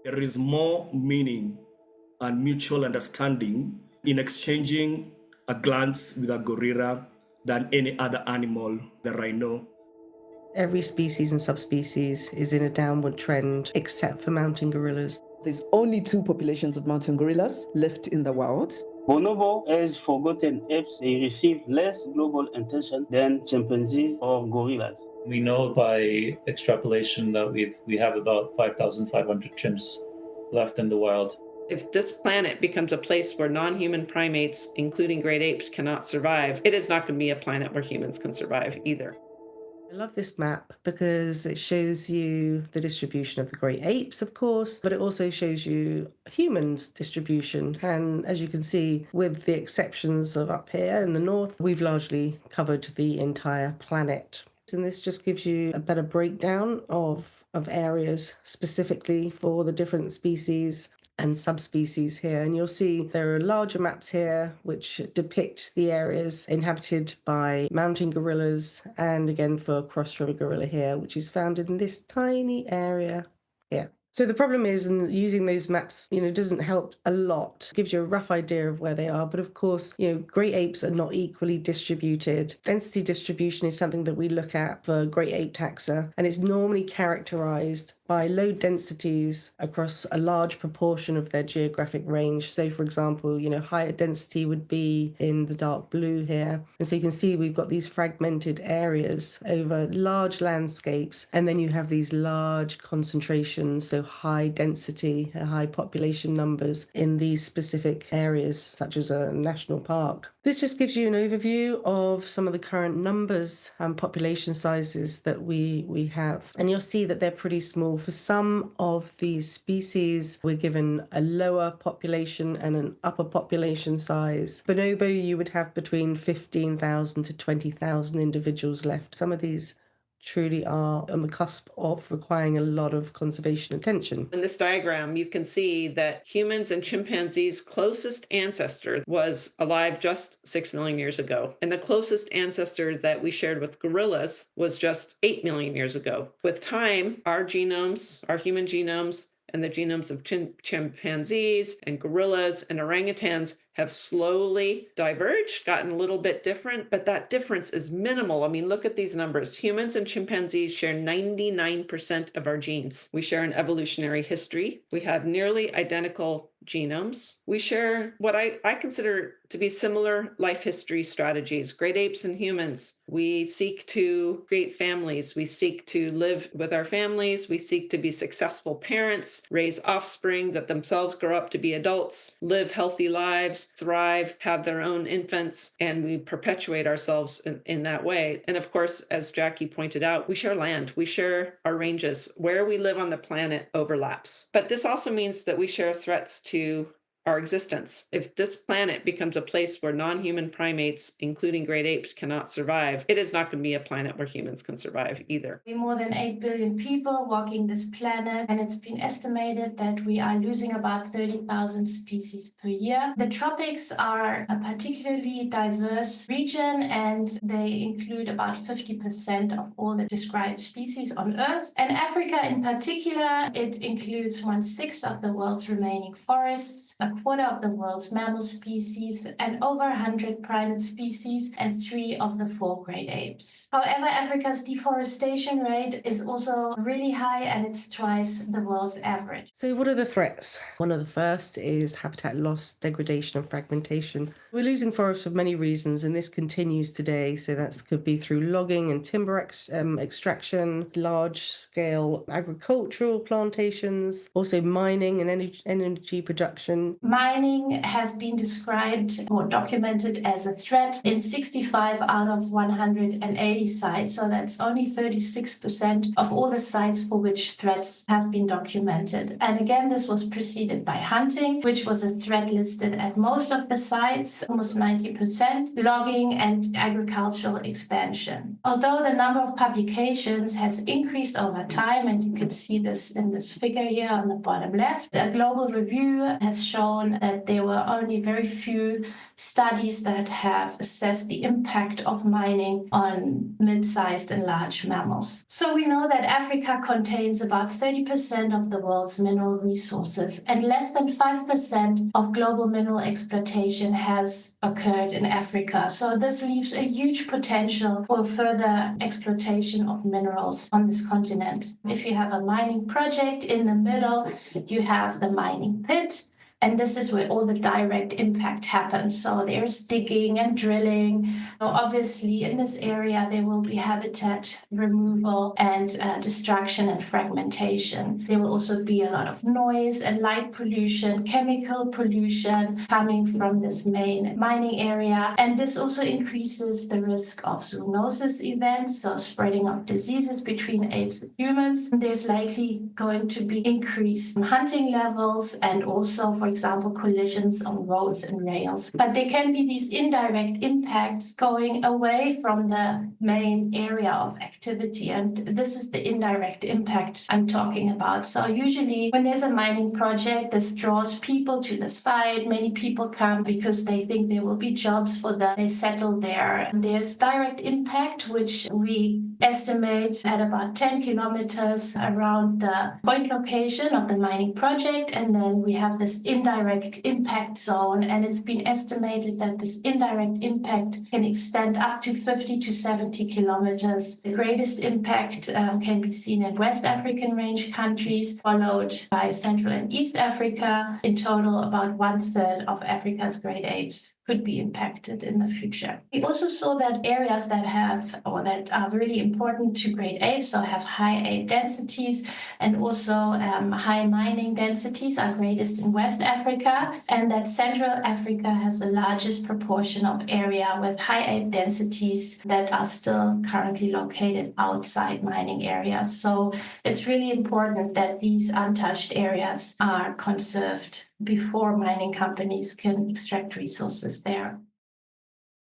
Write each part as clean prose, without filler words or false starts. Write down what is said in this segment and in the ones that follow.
There is more meaning and mutual understanding in exchanging a glance with a gorilla than any other animal that I know. Every species and subspecies is in a downward trend except for mountain gorillas. There's only two populations of mountain gorillas left in the world. Bonobo has forgotten apes. They receive less global attention than chimpanzees or gorillas. We know by extrapolation that we have about 5,500 chimps left in the wild. If this planet becomes a place where non-human primates, including great apes, cannot survive, it is not going to be a planet where humans can survive either. I love this map because it shows you the distribution of the great apes, of course, but it also shows you humans' distribution. And as you can see, with the exceptions of up here in the north, we've largely covered the entire planet. And this just gives you a better breakdown of areas specifically for the different species and subspecies here. And you'll see there are larger maps here which depict the areas inhabited by mountain gorillas, and again for cross-river gorilla here, which is found in this tiny area here. So the problem is, and using those maps, doesn't help a lot. It gives you a rough idea of where they are, but of course, great apes are not equally distributed. Density distribution is something that we look at for great ape taxa, and it's normally characterized by low densities across a large proportion of their geographic range. So for example, higher density would be in the dark blue here. And so you can see we've got these fragmented areas over large landscapes, and then you have these large concentrations, so high density, high population numbers in these specific areas, such as a national park. This just gives you an overview of some of the current numbers and population sizes that we have. And you'll see that they're pretty small. For some of these species, we're given a lower population and an upper population size. Bonobo, you would have between 15,000 to 20,000 individuals left. Some of these truly are on the cusp of requiring a lot of conservation attention. In this diagram, you can see that humans and chimpanzees' closest ancestor was alive just 6 million years ago. And the closest ancestor that we shared with gorillas was just 8 million years ago. With time, our genomes, our human genomes, and the genomes of chimpanzees and gorillas and orangutans have slowly diverged, gotten a little bit different, but that difference is minimal. I mean, look at these numbers. Humans and chimpanzees share 99% of our genes. We share an evolutionary history. We have nearly identical genomes. We share what I consider to be similar life history strategies. Great apes and humans. We seek to create families. We seek to live with our families. We seek to be successful parents, raise offspring that themselves grow up to be adults, live healthy lives, thrive, have their own infants, and we perpetuate ourselves in that way. And of course, as Jackie pointed out, we share land, we share our ranges. Where we live on the planet overlaps. But this also means that we share threats to our existence. If this planet becomes a place where non-human primates, including great apes, cannot survive, it is not going to be a planet where humans can survive either. We're more than 8 billion people walking this planet, and it's been estimated that we are losing about 30,000 species per year. The tropics are a particularly diverse region, and they include about 50% of all the described species on Earth. And Africa in particular, it includes 1/6 of the world's remaining forests, a quarter of the world's mammal species, and over 100 primate species, and 3 of the 4 great apes. However, Africa's deforestation rate is also really high, and it's twice the world's average. So what are the threats? One of the first is habitat loss, degradation, and fragmentation. We're losing forests for many reasons, and this continues today. So that could be through logging and timber extraction, large-scale agricultural plantations, also mining and energy production. Mining has been described or documented as a threat in 65 out of 180 sites. So that's only 36% of all the sites for which threats have been documented. And again, this was preceded by hunting, which was a threat listed at most of the sites, almost 90%, logging and agricultural expansion. Although the number of publications has increased over time, and you can see this in this figure here on the bottom left, a global review has shown shown that there were only very few studies that have assessed the impact of mining on mid-sized and large mammals. So we know that Africa contains about 30% of the world's mineral resources, and less than 5% of global mineral exploitation has occurred in Africa. So this leaves a huge potential for further exploitation of minerals on this continent. If you have a mining project in the middle, you have the mining pit, and this is where all the direct impact happens. So there's digging and drilling. So obviously in this area, there will be habitat removal and destruction and fragmentation. There will also be a lot of noise and light pollution, chemical pollution coming from this main mining area. And this also increases the risk of zoonosis events, so spreading of diseases between apes and humans. There's likely going to be increased hunting levels and also, for example, collisions on roads and rails. But there can be these indirect impacts going away from the main area of activity. And this is the indirect impact I'm talking about. So usually when there's a mining project, this draws people to the site. Many people come because they think there will be jobs for them. They settle there. There's direct impact, which we estimate at about 10 kilometers around the point location of the mining project. And then we have this indirect impact zone, and it's been estimated that this indirect impact can extend up to 50 to 70 kilometers. The greatest impact can be seen in West African range countries, followed by Central and East Africa. In total, about 1/3 of Africa's great apes could be impacted in the future. We also saw that areas that have or that are really important to great apes, so have high ape densities and also high mining densities, are greatest in West Africa, and that Central Africa has the largest proportion of area with high ape densities that are still currently located outside mining areas. So it's really important that these untouched areas are conserved before mining companies can extract resources there.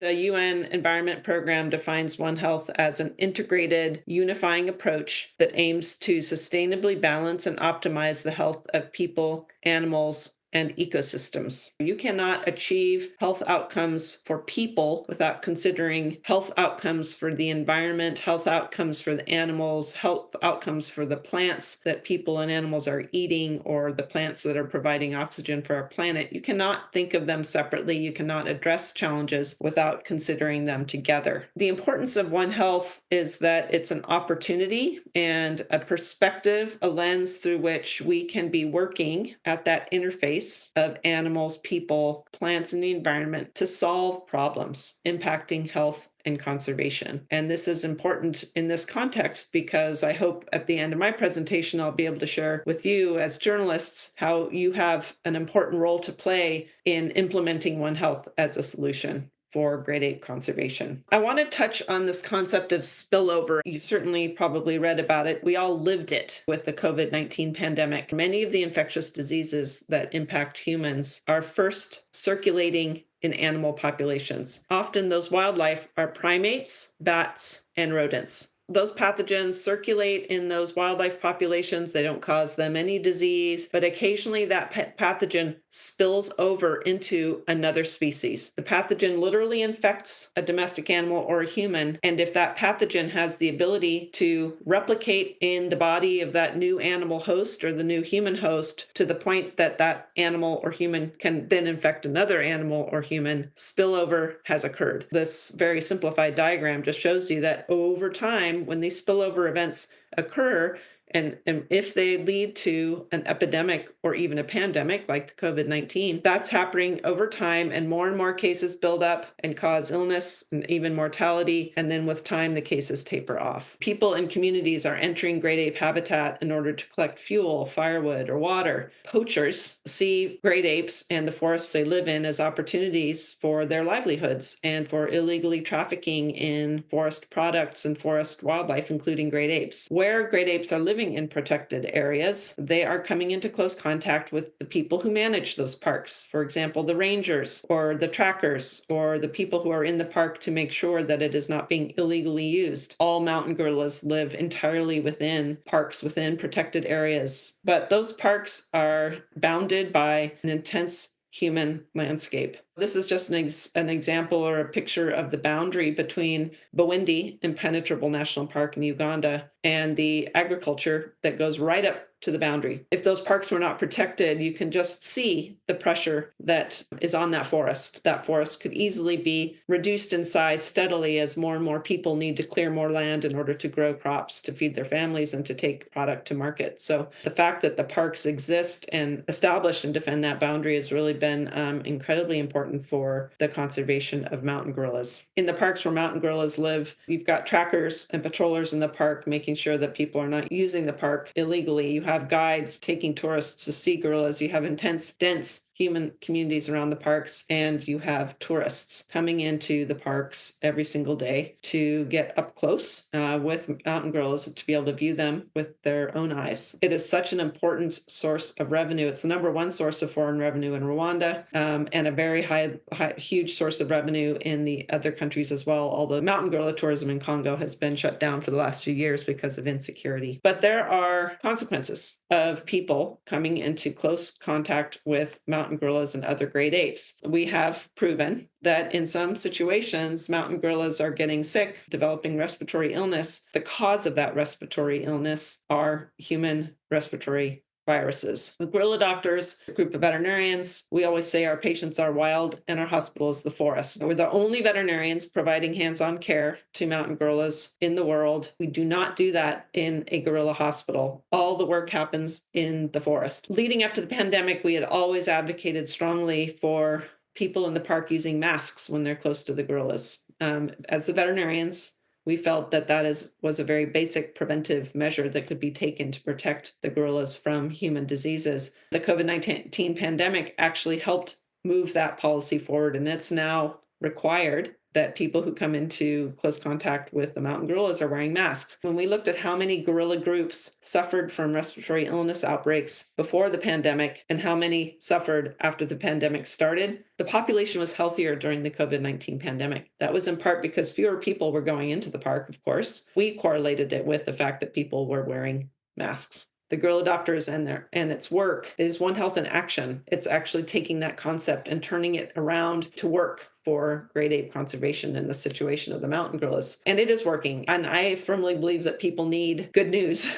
The UN Environment Program defines One Health as an integrated, unifying approach that aims to sustainably balance and optimize the health of people, animals, and ecosystems. You cannot achieve health outcomes for people without considering health outcomes for the environment, health outcomes for the animals, health outcomes for the plants that people and animals are eating, or the plants that are providing oxygen for our planet. You cannot think of them separately. You cannot address challenges without considering them together. The importance of One Health is that it's an opportunity and a perspective, a lens through which we can be working at that interface of animals, people, plants, and the environment to solve problems impacting health and conservation. And this is important in this context because I hope at the end of my presentation, I'll be able to share with you as journalists how you have an important role to play in implementing One Health as a solution for great ape conservation. I want to touch on this concept of spillover. You've certainly probably read about it. We all lived it with the COVID-19 pandemic. Many of the infectious diseases that impact humans are first circulating in animal populations. Often those wildlife are primates, bats, and rodents. Those pathogens circulate in those wildlife populations. They don't cause them any disease, but occasionally that pathogen spills over into another species. The pathogen literally infects a domestic animal or a human, and if that pathogen has the ability to replicate in the body of that new animal host or the new human host to the point that that animal or human can then infect another animal or human, spillover has occurred. This very simplified diagram just shows you that over time, when these spillover events occur, and if they lead to an epidemic or even a pandemic like the COVID-19, that's happening over time, and more cases build up and cause illness and even mortality. And then with time, the cases taper off. People and communities are entering great ape habitat in order to collect fuel, firewood, or water. Poachers see great apes and the forests they live in as opportunities for their livelihoods and for illegally trafficking in forest products and forest wildlife, including great apes. Where great apes are living in protected areas, they are coming into close contact with the people who manage those parks. For example, the rangers or the trackers or the people who are in the park to make sure that it is not being illegally used. All mountain gorillas live entirely within parks, within protected areas. But those parks are bounded by an intense human landscape. This is just an example or a picture of the boundary between Bwindi Impenetrable National Park in Uganda and the agriculture that goes right up to the boundary. If those parks were not protected, you can just see the pressure that is on that forest. That forest could easily be reduced in size steadily as more and more people need to clear more land in order to grow crops, to feed their families, and to take product to market. So the fact that the parks exist and establish and defend that boundary has really been incredibly important for the conservation of mountain gorillas. In the parks where mountain gorillas live, you've got trackers and patrollers in the park making sure that people are not using the park illegally. You have guides taking tourists to see gorillas. You have dense human communities around the parks, and you have tourists coming into the parks every single day to get up close with mountain gorillas, to be able to view them with their own eyes. It is such an important source of revenue. It's the number one source of foreign revenue in Rwanda, and a very huge source of revenue in the other countries as well, although mountain gorilla tourism in Congo has been shut down for the last few years because of insecurity. But there are consequences of people coming into close contact with mountain gorillas and other great apes. We have proven that in some situations, mountain gorillas are getting sick, developing respiratory illness. The cause of that respiratory illness are human respiratory viruses. With gorilla doctors, a group of veterinarians, we always say our patients are wild and our hospital is the forest. We're the only veterinarians providing hands-on care to mountain gorillas in the world. We do not do that in a gorilla hospital. All the work happens in the forest. Leading up to the pandemic, we had always advocated strongly for people in the park using masks when they're close to the gorillas. As the veterinarians, we felt that was a very basic preventive measure that could be taken to protect the gorillas from human diseases. The COVID-19 pandemic actually helped move that policy forward, and it's now required that people who come into close contact with the mountain gorillas are wearing masks. When we looked at how many gorilla groups suffered from respiratory illness outbreaks before the pandemic and how many suffered after the pandemic started, the population was healthier during the COVID-19 pandemic. That was in part because fewer people were going into the park, of course. We correlated it with the fact that people were wearing masks. The Gorilla Doctors and its work is One Health in action. It's actually taking that concept and turning it around to work for great ape conservation in the situation of the mountain gorillas. And it is working. And I firmly believe that people need good news.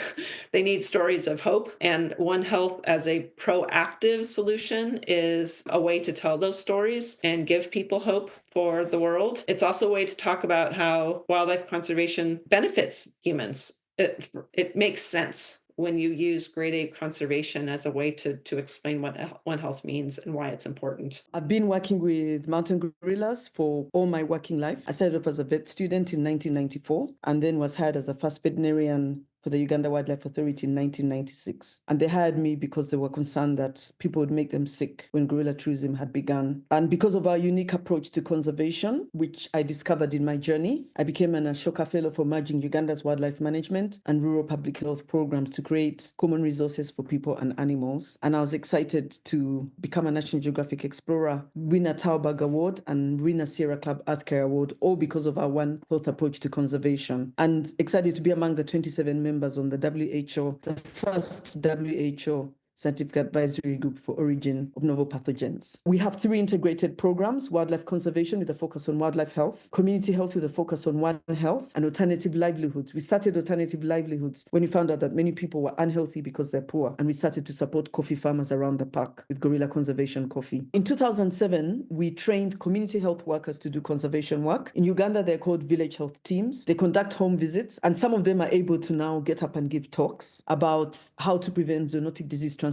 They need stories of hope. And One Health as a proactive solution is a way to tell those stories and give people hope for the world. It's also a way to talk about how wildlife conservation benefits humans. It makes sense when you use great ape conservation as a way to explain what One Health means and why it's important. I've been working with mountain gorillas for all my working life. I started off as a vet student in 1994 and then was hired as the first veterinarian for the Uganda Wildlife Authority in 1996. And they hired me because they were concerned that people would make them sick when gorilla tourism had begun. And because of our unique approach to conservation, which I discovered in my journey, I became an Ashoka Fellow for merging Uganda's wildlife management and rural public health programs to create common resources for people and animals. And I was excited to become a National Geographic Explorer, win a Taubag Award, and win a Sierra Club Earth Care Award, all because of our One Health approach to conservation. And excited to be among the 27 members on the WHO, the first WHO Scientific Advisory Group for Origin of Novel Pathogens. We have 3 integrated programs: wildlife conservation with a focus on wildlife health, community health with a focus on One Health, and alternative livelihoods. We started alternative livelihoods when we found out that many people were unhealthy because they're poor, and we started to support coffee farmers around the park with gorilla conservation coffee. In 2007, we trained community health workers to do conservation work. In Uganda, they're called village health teams. They conduct home visits, and some of them are able to now get up and give talks about how to prevent zoonotic disease transmission,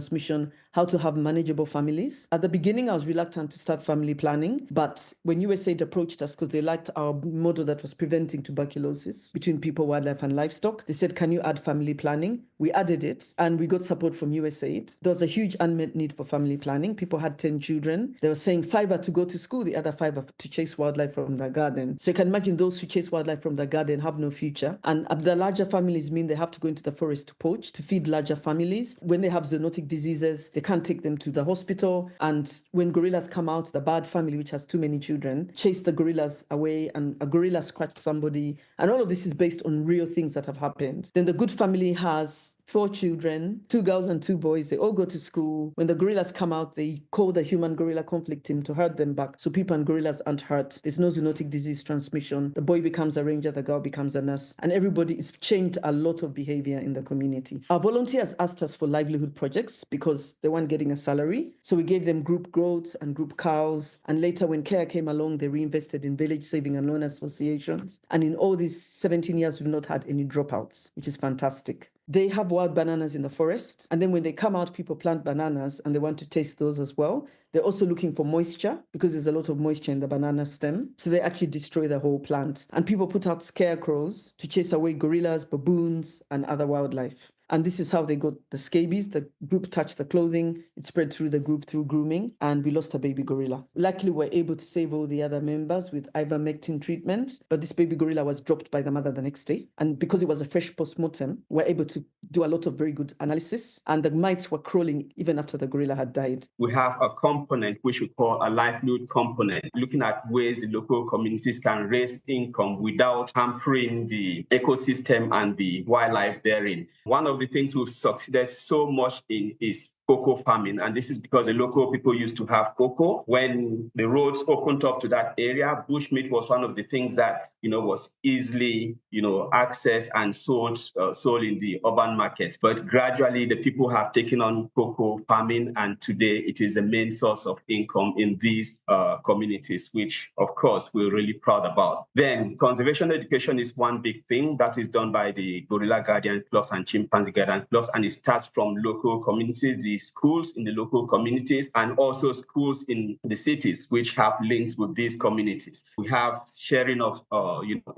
how to have manageable families. At the beginning, I was reluctant to start family planning, but when USAID approached us because they liked our model that was preventing tuberculosis between people, wildlife, and livestock, they said, "Can you add family planning?" We added it, and we got support from USAID. There was a huge unmet need for family planning. People had 10 children. They were saying 5 are to go to school, the other 5 are to chase wildlife from their garden. So you can imagine those who chase wildlife from their garden have no future. And the larger families mean they have to go into the forest to poach to feed larger families. When they have zoonotic diseases, they can't take them to the hospital. And when gorillas come out, the bad family, which has too many children, chase the gorillas away, and a gorilla scratched somebody. And all of this is based on real things that have happened. Then the good family has 4 children, 2 girls and 2 boys. They all go to school. When the gorillas come out, they call the human-gorilla conflict team to herd them back so people and gorillas aren't hurt. There's no zoonotic disease transmission. The boy becomes a ranger, the girl becomes a nurse, and everybody is changed a lot of behavior in the community. Our volunteers asked us for livelihood projects because they weren't getting a salary. So we gave them group goats and group cows. And later when CARE came along, they reinvested in village saving and loan associations. And in all these 17 years, we've not had any dropouts, which is fantastic. They have wild bananas in the forest. And then when they come out, people plant bananas and they want to taste those as well. They're also looking for moisture because there's a lot of moisture in the banana stem. So they actually destroy the whole plant. And people put out scarecrows to chase away gorillas, baboons, and other wildlife. And this is how they got the scabies. The group touched the clothing. It spread through the group through grooming, and we lost a baby gorilla. Luckily, we were able to save all the other members with ivermectin treatment, but this baby gorilla was dropped by the mother the next day. And because it was a fresh postmortem, we were able to do a lot of very good analysis, and the mites were crawling even after the gorilla had died. We have a component which we call a livelihood component, looking at ways the local communities can raise income without hampering the ecosystem and the wildlife therein. One of the things we've succeeded so much in is cocoa farming. And this is because the local people used to have cocoa. When the roads opened up to that area, bushmeat was one of the things that, was easily, accessed and sold in the urban markets. But gradually the people have taken on cocoa farming, and today it is the main source of income in these communities, which of course we're really proud about. Then conservation education is one big thing that is done by the Gorilla Guardian Clubs and Chimpanzee Guardian Clubs, and it starts from local communities, the schools in the local communities, and also schools in the cities which have links with these communities. We have sharing of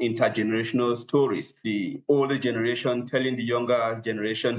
intergenerational stories, the older generation telling the younger generation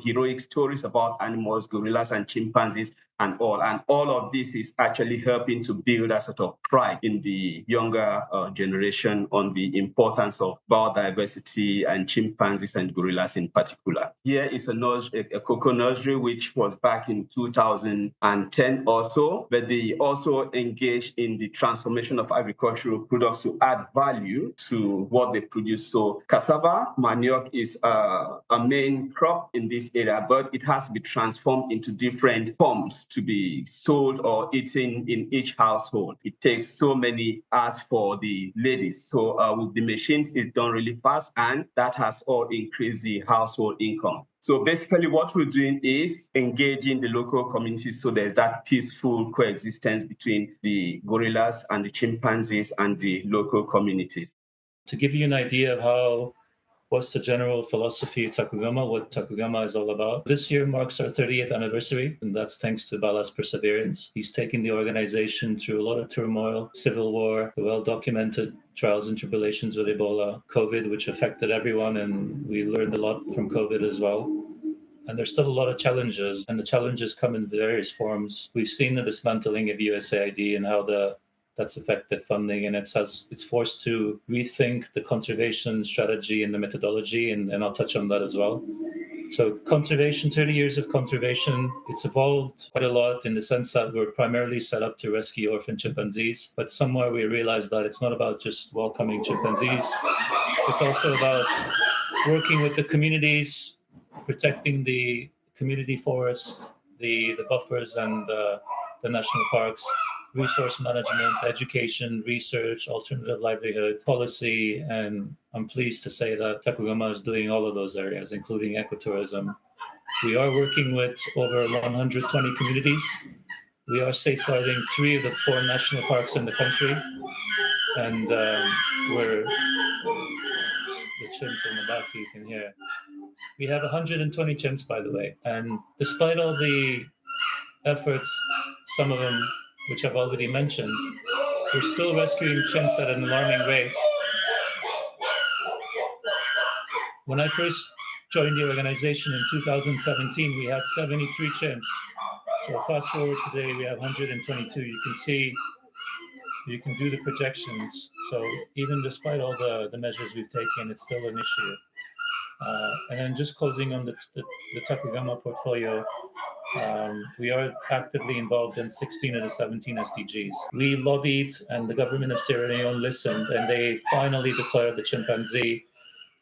heroic stories about animals, gorillas and chimpanzees and all of this is actually helping to build a sort of pride in the younger generation on the importance of biodiversity and chimpanzees and gorillas in particular. Here is a cocoa nursery which was back in 2010 or so, but they also engage in the transformation of agricultural products to add value to what they produce. So cassava, manioc is a main crop in this area, but it has to be transformed into different forms to be sold or eaten in each household. It takes so many hours for the ladies. So with the machines, it's done really fast, and that has all increased the household income. So basically what we're doing is engaging the local communities so there's that peaceful coexistence between the gorillas and the chimpanzees and the local communities. To give you an idea of what's the general philosophy of Takugama, what Takugama is all about. This year marks our 30th anniversary, and that's thanks to Bala's perseverance. He's taken the organization through a lot of turmoil, civil war, the well-documented trials and tribulations with Ebola, COVID, which affected everyone, and we learned a lot from COVID as well. And there's still a lot of challenges, and the challenges come in various forms. We've seen the dismantling of USAID and how that's affected funding, and it's forced to rethink the conservation strategy and the methodology, and I'll touch on that as well. So conservation, 30 years of conservation, it's evolved quite a lot in the sense that we're primarily set up to rescue orphan chimpanzees, but somewhere we realized that it's not about just welcoming chimpanzees. It's also about working with the communities, protecting the community forests, the buffers and the national parks, resource management, education, research, alternative livelihood, policy, and I'm pleased to say that Takugama is doing all of those areas, including ecotourism. We are working with over 120 communities. We are safeguarding 3 of the 4 national parks in the country, and we're the chimps in the back you can hear. We have 120 chimps, by the way, and despite all the efforts, some of them which I've already mentioned, we're still rescuing chimps at an alarming rate. When I first joined the organization in 2017, we had 73 chimps. So fast forward today, we have 122. You can see, you can do the projections. So even despite all the measures we've taken, it's still an issue. And then just closing on the Takugama portfolio, we are actively involved in 16 of the 17 SDGs. We lobbied and the government of Sierra Leone listened, and they finally declared the chimpanzee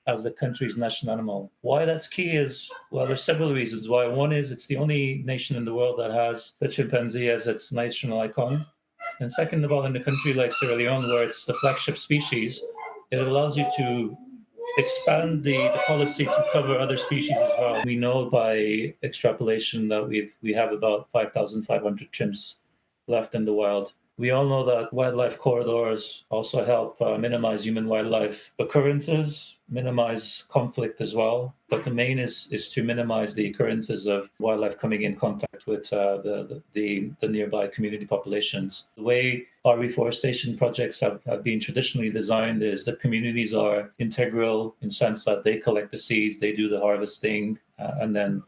as the country's national animal. Why that's key is, well, there's several reasons why. One is it's the only nation in the world that has the chimpanzee as its national icon. And second of all, in a country like Sierra Leone, where it's the flagship species, it allows you to expand the policy to cover other species as well. We know by extrapolation that we have about 5,500 chimps left in the wild. We all know that wildlife corridors also help minimize human-wildlife occurrences, minimize conflict as well. But the main is to minimize the occurrences of wildlife coming in contact with the nearby community populations. The way our reforestation projects have been traditionally designed is the communities are integral in the sense that they collect the seeds, they do the harvesting, and then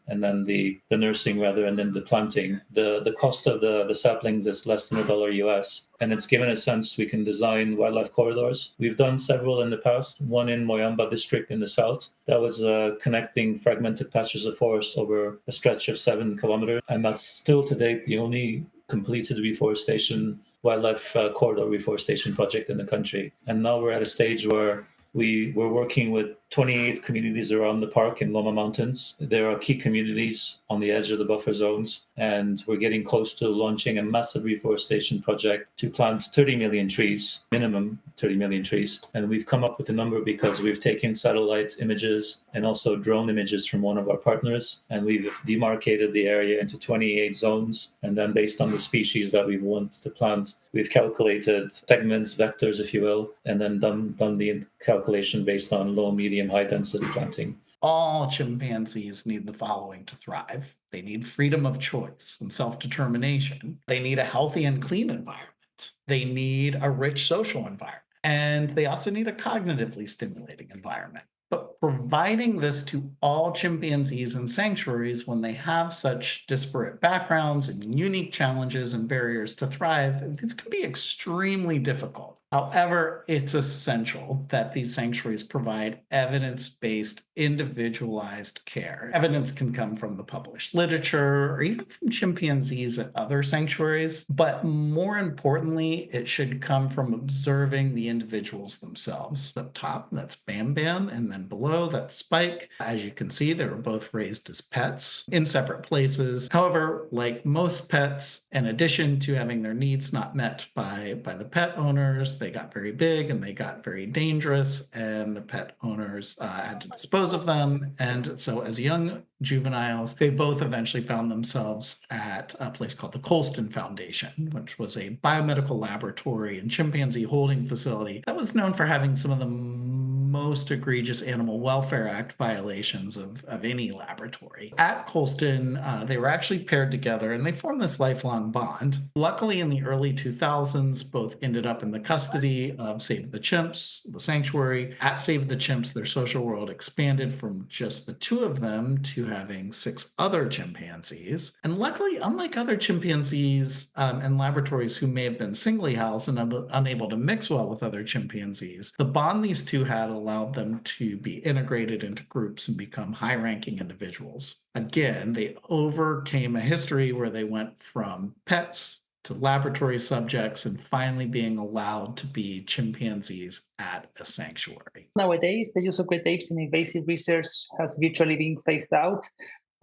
the nursing rather, and then the planting. The cost of the saplings is less than $1 US, and it's given a sense we can design wildlife corridors. We've done several in the past. One in Moyamba district in the south that was connecting fragmented patches of forest over a stretch of 7 kilometers, and that's still to date the only completed reforestation wildlife corridor reforestation project in the country. And now we're at a stage where we're working with 28 communities around the park in Loma Mountains. There are key communities on the edge of the buffer zones, and we're getting close to launching a massive reforestation project to plant 30 million trees, minimum 30 million trees. And we've come up with a number because we've taken satellite images and also drone images from one of our partners, and we've demarcated the area into 28 zones. And then based on the species that we want to plant, we've calculated segments, vectors, if you will, and then done the calculation based on low, medium, high density planting. All chimpanzees need the following to thrive. They need freedom of choice and self-determination. They need a healthy and clean environment. They need a rich social environment. And they also need a cognitively stimulating environment. But providing this to all chimpanzees in sanctuaries when they have such disparate backgrounds and unique challenges and barriers to thrive, this can be extremely difficult. However, it's essential that these sanctuaries provide evidence-based, individualized care. Evidence can come from the published literature or even from chimpanzees at other sanctuaries, but more importantly, it should come from observing the individuals themselves. Up top, that's Bam Bam, and then below, that's Spike. As you can see, they were both raised as pets in separate places. However, like most pets, in addition to having their needs not met by the pet owners, they got very big and they got very dangerous, and the pet owners had to dispose of them. And so as young juveniles, they both eventually found themselves at a place called the Colston Foundation, which was a biomedical laboratory and chimpanzee holding facility that was known for having some of the most egregious Animal Welfare Act violations of any laboratory. At Colston, they were actually paired together and they formed this lifelong bond. Luckily, in the early 2000s, both ended up in the custody of Save the Chimps, the sanctuary. At Save the Chimps, their social world expanded from just the two of them to having 6 other chimpanzees. And luckily, unlike other chimpanzees and laboratories who may have been singly housed and unable to mix well with other chimpanzees, the bond these two had allowed them to be integrated into groups and become high-ranking individuals. Again, they overcame a history where they went from pets to laboratory subjects and finally being allowed to be chimpanzees at a sanctuary. Nowadays, the use of great apes in invasive research has virtually been phased out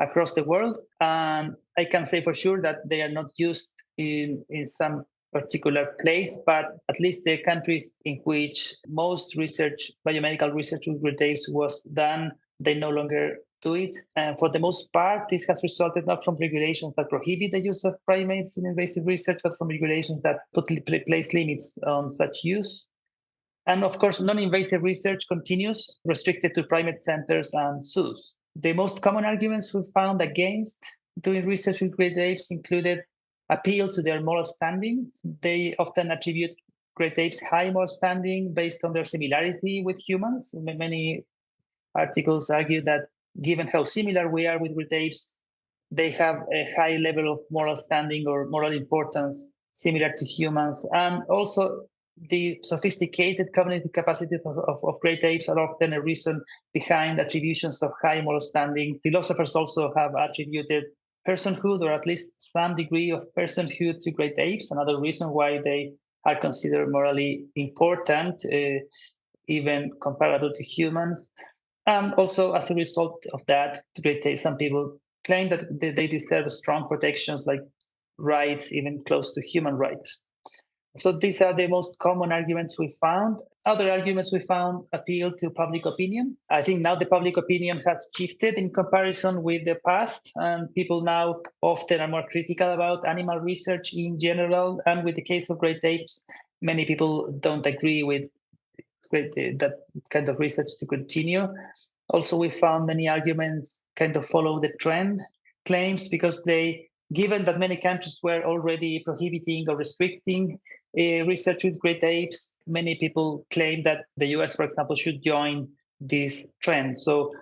across the world. And I can say for sure that they are not used in some particular place, but at least the countries in which most research, biomedical research with great apes was done, they no longer do it. And for the most part, this has resulted not from regulations that prohibit the use of primates in invasive research, but from regulations that place limits on such use. And of course, non-invasive research continues, restricted to primate centers and zoos. The most common arguments we found against doing research with great apes included appeal to their moral standing. They often attribute great apes high moral standing based on their similarity with humans. Many articles argue that given how similar we are with great apes, they have a high level of moral standing or moral importance similar to humans. And also the sophisticated cognitive capacities of great apes are often a reason behind attributions of high moral standing. Philosophers also have attributed personhood, or at least some degree of personhood, to great apes, another reason why they are considered morally important, even comparable to humans. And also, as a result of that, some people claim that they deserve strong protections like rights, even close to human rights. So these are the most common arguments we found. Other arguments we found appeal to public opinion. I think now the public opinion has shifted in comparison with the past, and people now often are more critical about animal research in general. And with the case of great apes, many people don't agree with that kind of research to continue. Also, we found many arguments kind of follow the trend claims because given that many countries were already prohibiting or restricting research with great apes, many people claim that the US, for example, should join this trend. So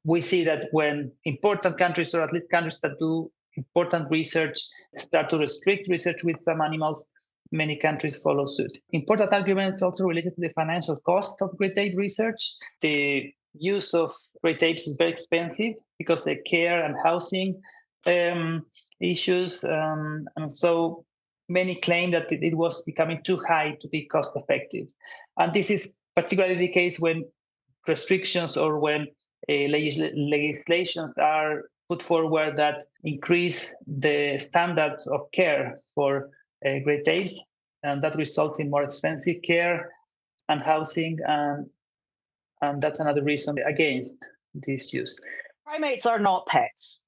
we see that when important countries, or at least countries that do important research, start to restrict research with some animals, many countries follow suit. Important arguments also related to the financial cost of great ape research. The use of great apes is very expensive because of care and housing issues. And so many claim that it was becoming too high to be cost effective. And this is particularly the case when restrictions or when legislations are put forward that increase the standards of care for great apes, and that results in more expensive care and housing, and that's another reason against this use. Primates are not pets.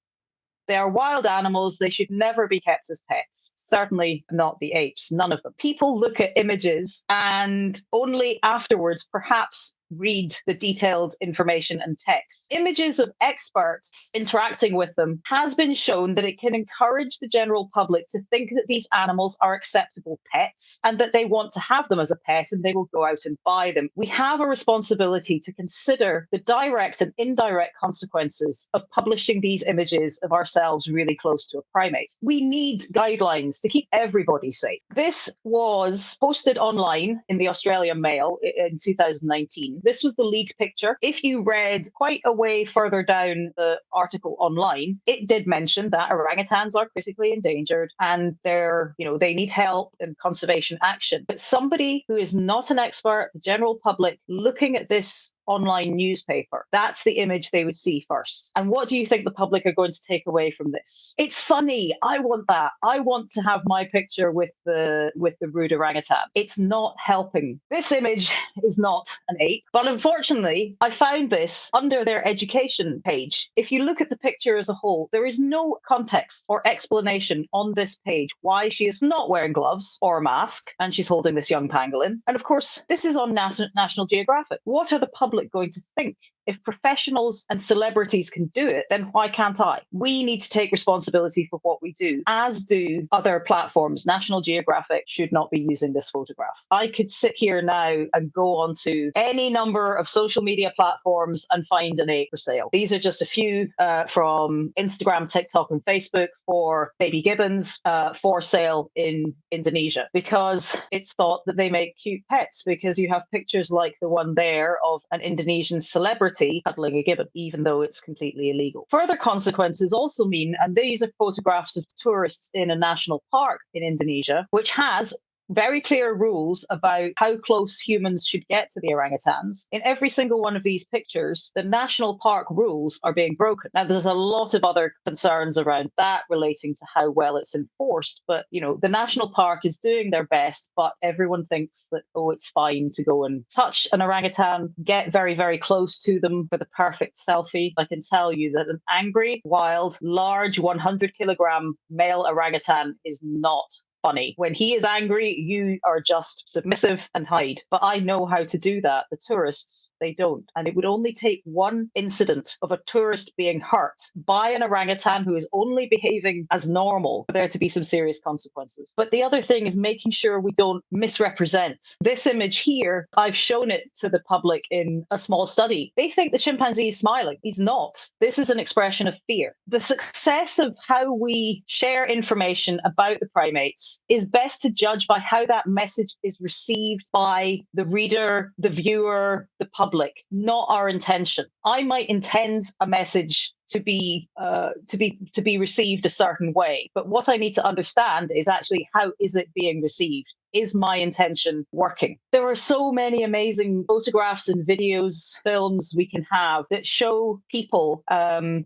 They are wild animals. They should never be kept as pets. Certainly not the apes, none of them. People look at images and only afterwards perhaps read the detailed information and text. Images of experts interacting with them has been shown that it can encourage the general public to think that these animals are acceptable pets and that they want to have them as a pet and they will go out and buy them. We have a responsibility to consider the direct and indirect consequences of publishing these images of ourselves really close to a primate. We need guidelines to keep everybody safe. This was posted online in the Australian Mail in 2019. This was the leaked picture. If you read quite a way further down the article online, it did mention that orangutans are critically endangered and they need help and conservation action. But somebody who is not an expert, the general public, looking at this online newspaper, that's the image they would see first. And what do you think the public are going to take away from this? It's funny. I want that. I want to have my picture with the rude orangutan. It's not helping. This image is not an ape, but unfortunately, I found this under their education page. If you look at the picture as a whole, there is no context or explanation on this page why she is not wearing gloves or a mask and she's holding this young pangolin. And of course, this is on National Geographic. What are the public going to think? If professionals and celebrities can do it, then why can't I? We need to take responsibility for what we do, as do other platforms. National Geographic should not be using this photograph. I could sit here now and go onto any number of social media platforms and find an ape for sale. These are just a few from Instagram, TikTok, and Facebook for baby gibbons for sale in Indonesia, because it's thought that they make cute pets, because you have pictures like the one there of an Indonesian celebrity cuddling a gibbon, even though it's completely illegal. Further consequences also mean, and these are photographs of tourists in a national park in Indonesia, which has very clear rules about how close humans should get to the orangutans. In every single one of these pictures, the national park rules are being broken. Now, there's a lot of other concerns around that relating to how well it's enforced, but the national park is doing their best, but everyone thinks that, it's fine to go and touch an orangutan, get very, very close to them for the perfect selfie. I can tell you that an angry, wild, large 100-kilogram male orangutan is not funny. When he is angry, you are just submissive and hide. But I know how to do that. The tourists, they don't. And it would only take one incident of a tourist being hurt by an orangutan who is only behaving as normal for there to be some serious consequences. But the other thing is making sure we don't misrepresent. This image here, I've shown it to the public in a small study. They think the chimpanzee is smiling. He's not. This is an expression of fear. The success of how we share information about the primates is best to judge by how that message is received by the reader, the viewer, the public, not our intention. I might intend a message to be received a certain way, but what I need to understand is actually how is it being received is my intention working? There are so many amazing photographs and videos, films we can have that show people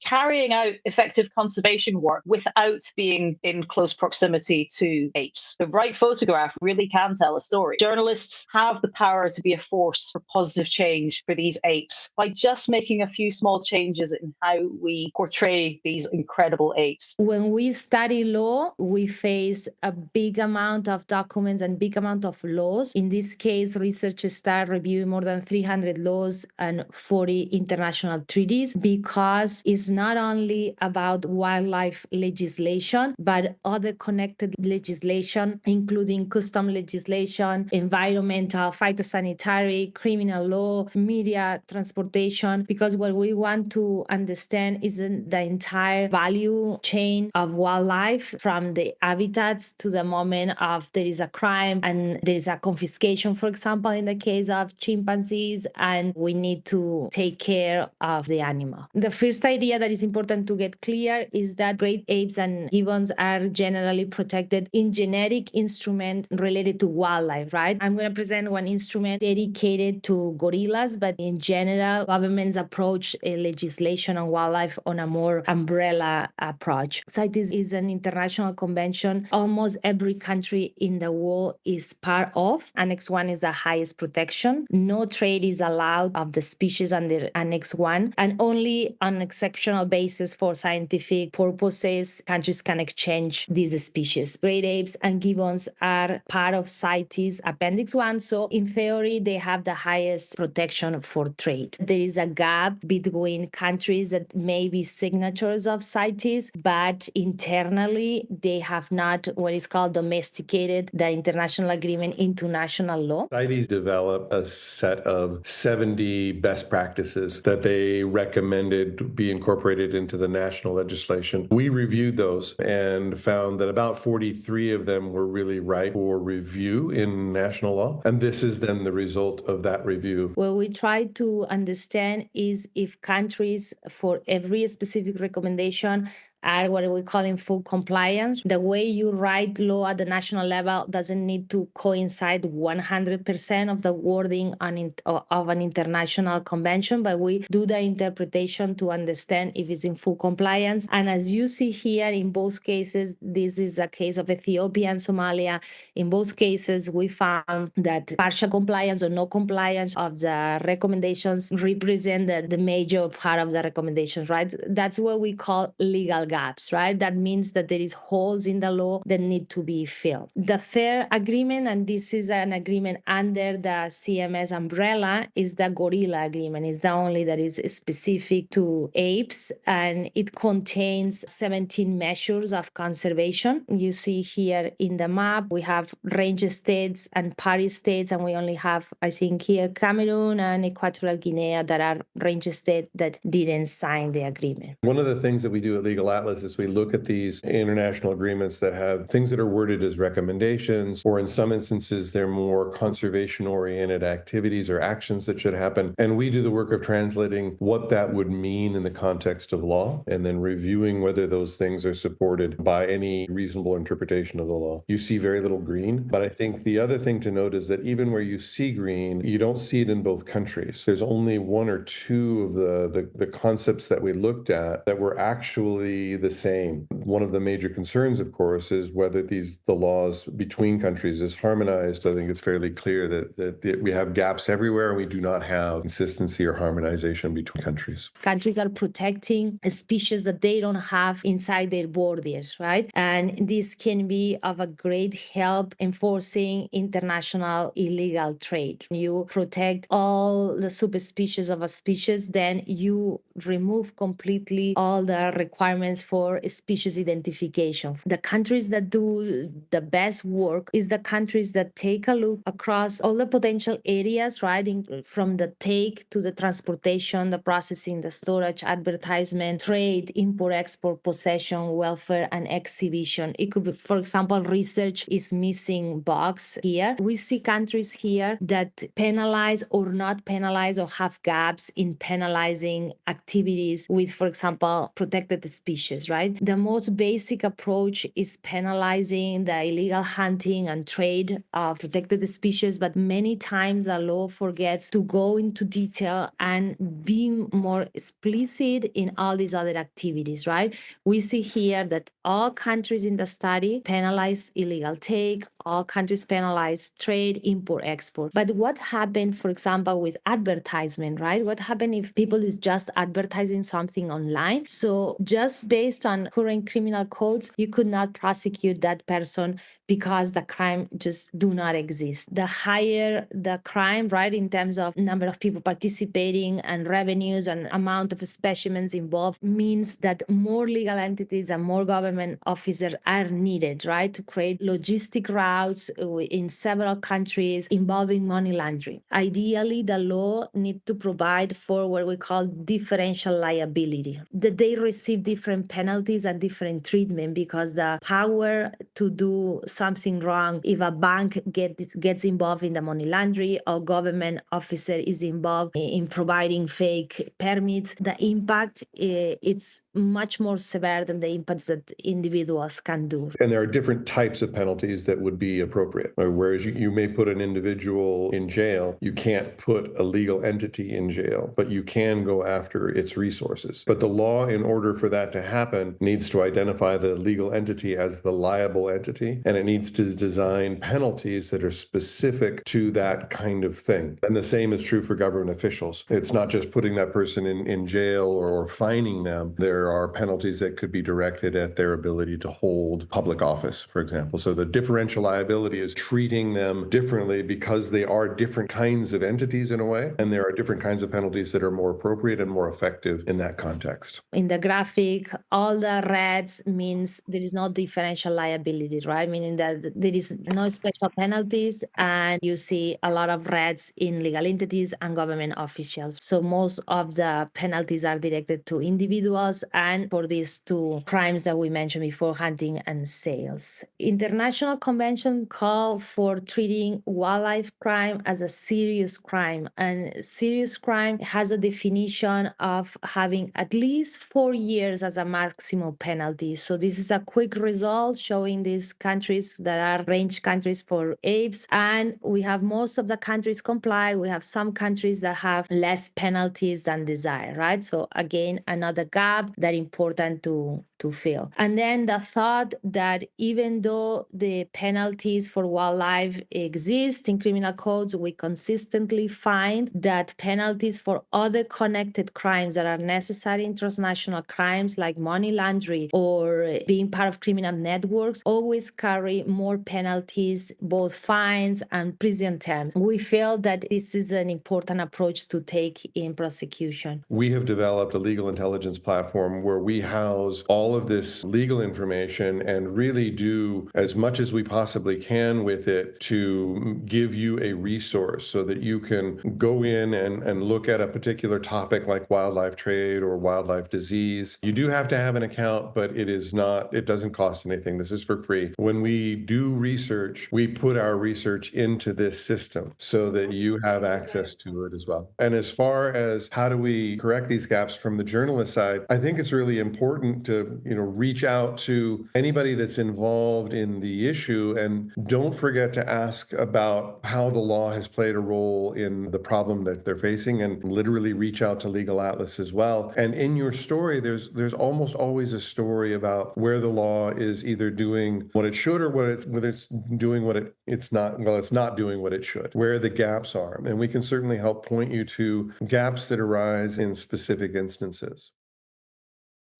carrying out effective conservation work without being in close proximity to apes. The right photograph really can tell a story. Journalists have the power to be a force for positive change for these apes by just making a few small changes in how we portray these incredible apes. When we study law, we face a big amount of documents and big amount of laws. In this case, researchers start reviewing more than 300 laws and 40 international treaties, because it's not only about wildlife legislation, but other connected legislation, including custom legislation, environmental, phytosanitary, criminal law, media, transportation, because what we want to understand is the entire value chain of wildlife, from the habitats to the moment of there is a crime and there is a confiscation, for example, in the case of chimpanzees, and we need to take care of the animal. The first idea that is important to get clear is that great apes and gibbons are generally protected in genetic instrument related to wildlife, right? I'm going to present one instrument dedicated to gorillas, but in general, governments approach legislation on wildlife on a more umbrella approach. CITES is an international convention almost every country in the world is part of. Annex 1 is the highest protection. No trade is allowed of the species under Annex 1, and only on exceptional basis for scientific purposes, countries can exchange these species. Great apes and gibbons are part of CITES Appendix 1, so in theory, they have the highest protection for trade. There is a gap between countries that may be signatories of CITES, but internally, they have not what is called domesticated the international agreement into national law. CITES developed a set of 70 best practices that they recommended be incorporated into the national legislation. We reviewed those and found that about 43 of them were really ripe for review in national law. And this is then the result of that review. What we try to understand is if countries, for every specific recommendation, are what we call in full compliance. The way you write law at the national level doesn't need to coincide 100% of the wording of an international convention, but we do the interpretation to understand if it's in full compliance. And as you see here, in both cases, this is a case of Ethiopia and Somalia. In both cases, we found that partial compliance or no compliance of the recommendations represent the major part of the recommendations, right? That's what we call legal gaps, right? That means that there is holes in the law that need to be filled. The third agreement, and this is an agreement under the CMS umbrella, is the gorilla agreement. It's the only that is specific to apes, and it contains 17 measures of conservation. You see here in the map, we have range states and party states, and we only have, I think here, Cameroon and Equatorial Guinea that are range states that didn't sign the agreement. One of the things that we do at Legal Atlas is we look at these international agreements that have things that are worded as recommendations, or in some instances, they're more conservation-oriented activities or actions that should happen. And we do the work of translating what that would mean in the context of law, and then reviewing whether those things are supported by any reasonable interpretation of the law. You see very little green, but I think the other thing to note is that even where you see green, you don't see it in both countries. There's only one or two of the concepts that we looked at that were actually the same. One of the major concerns, of course, is whether the laws between countries is harmonized. I think it's fairly clear that we have gaps everywhere, and we do not have consistency or harmonization between countries. Countries are protecting species that they don't have inside their borders, right? And this can be of a great help enforcing international illegal trade. You protect all the subspecies of a species, then you remove completely all the requirements for species identification. The countries that do the best work is the countries that take a look across all the potential areas, right? From the take to the transportation, the processing, the storage, advertisement, trade, import, export, possession, welfare, and exhibition. It could be, for example, research is missing box here. We see countries here that penalize or not penalize or have gaps in penalizing activities with, for example, protected species. species, right? The most basic approach is penalizing the illegal hunting and trade of protected species, but many times the law forgets to go into detail and be more explicit in all these other activities, right? We see here that all countries in the study penalize illegal take, all countries penalize trade, import, export. But what happened, for example, with advertisement, right? What happened if people is just advertising something online? So just based on current criminal codes, you could not prosecute that person because the crime just do not exist. The higher the crime, right, in terms of number of people participating and revenues and amount of specimens involved, means that more legal entities and more government officers are needed, right, to create logistic routes in several countries involving money laundering. Ideally, the law needs to provide for what we call differential liability, that they receive different penalties and different treatment because the power to do something wrong, if a bank gets involved in the money laundering or government officer is involved in providing fake permits, the impact it's much more severe than the impacts that individuals can do. And there are different types of penalties that would be appropriate. Whereas you may put an individual in jail, you can't put a legal entity in jail, but you can go after its resources. But the law, in order for that to happen, needs to identify the legal entity as the liable entity, and it needs to design penalties that are specific to that kind of thing. And the same is true for government officials. It's not just putting that person in jail or fining them. There are penalties that could be directed at their ability to hold public office, for example. So the differential liability is treating them differently because they are different kinds of entities in a way, and there are different kinds of penalties that are more appropriate and more effective in that context. In the graphic, all the reds means there is no differential liability, right? Meaning that there is no special penalties, and you see a lot of reds in legal entities and government officials. So most of the penalties are directed to individuals and for these two crimes that we mentioned before, hunting and sales. International convention call for treating wildlife crime as a serious crime, and serious crime has a definition of having at least 4 years as a maximum penalty. So this is a quick result showing these countries that are range countries for apes, and we have most of the countries comply. We have some countries that have less penalties than desired, right? So again, another gap that important to fill. And then the thought that even though the penalties for wildlife exist in criminal codes, we consistently find that penalties for other connected crimes that are necessary in transnational crimes like money laundering or being part of criminal networks always carry more penalties, both fines and prison terms. We feel that this is an important approach to take in prosecution. We have developed a legal intelligence platform where we house all of this legal information and really do as much as we possibly can with it to give you a resource so that you can go in and look at a particular topic like wildlife trade or wildlife disease. You do have to have an account, but it doesn't cost anything. This is for free. When we do research, we put our research into this system so that you have access to it as well. And as far as how do we correct these gaps from the journalist side, I think it's really important to, reach out to anybody that's involved in the issue, and don't forget to ask about how the law has played a role in the problem that they're facing, and literally reach out to Legal Atlas as well. And in your story, there's almost always a story about where the law is either doing what it should or whether it's doing what it's not doing what it should, where the gaps are. And we can certainly help point you to gaps that arise in specific instances.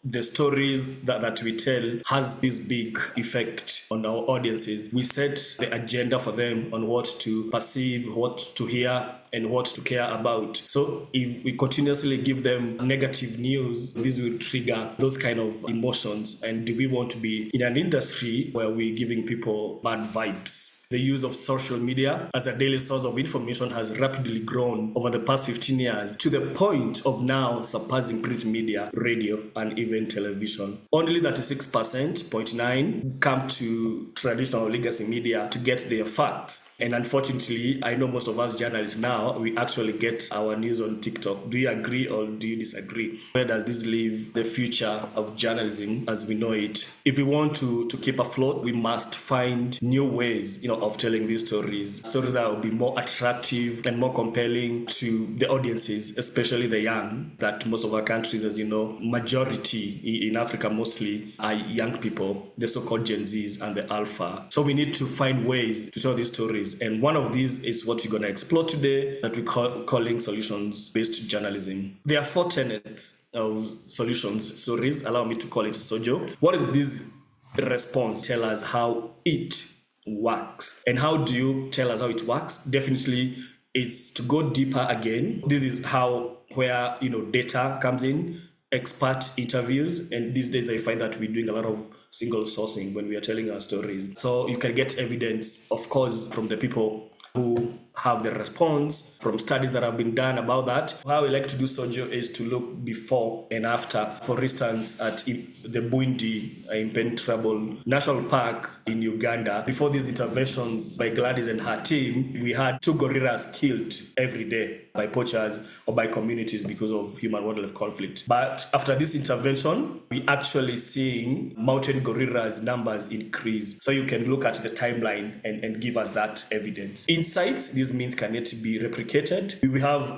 The stories that we tell has this big effect on our audiences. We set the agenda for them on what to perceive, what to hear, and what to care about. So if we continuously give them negative news, this will trigger those kind of emotions. And do we want to be in an industry where we're giving people bad vibes? The use of social media as a daily source of information has rapidly grown over the past 15 years to the point of now surpassing print media, radio, and even television. Only 36.9% come to traditional legacy media to get their facts. And unfortunately, I know most of us journalists now, we actually get our news on TikTok. Do you agree or do you disagree? Where does this leave the future of journalism as we know it? If we want to keep afloat, we must find new ways, of telling these stories that will be more attractive and more compelling to the audiences, especially the young, that most of our countries, as you know, majority in Africa mostly are young people, the so-called Gen Zs and the Alpha. So we need to find ways to tell these stories. And one of these is what we're going to explore today that we're calling solutions-based journalism. There are 4 tenets of solutions stories. Allow me to call it SOJO. What is this response? Tell us how it works. And how do you tell us how it works? Definitely it's to go deeper again. This is where data comes in, expert interviews, and these days I find that we're doing a lot of single sourcing when we are telling our stories. So you can get evidence, of course, from the people who have the response, from studies that have been done about that. How we like to do SOJO is to look before and after. For instance, at the Buindi Impenetrable National Park in Uganda, before these interventions by Gladys and her team, we had 2 gorillas killed every day by poachers or by communities because of human-wildlife conflict. But after this intervention, we actually seeing mountain gorillas numbers increase. So you can look at the timeline and give us that evidence. Insights, this means can it be replicated?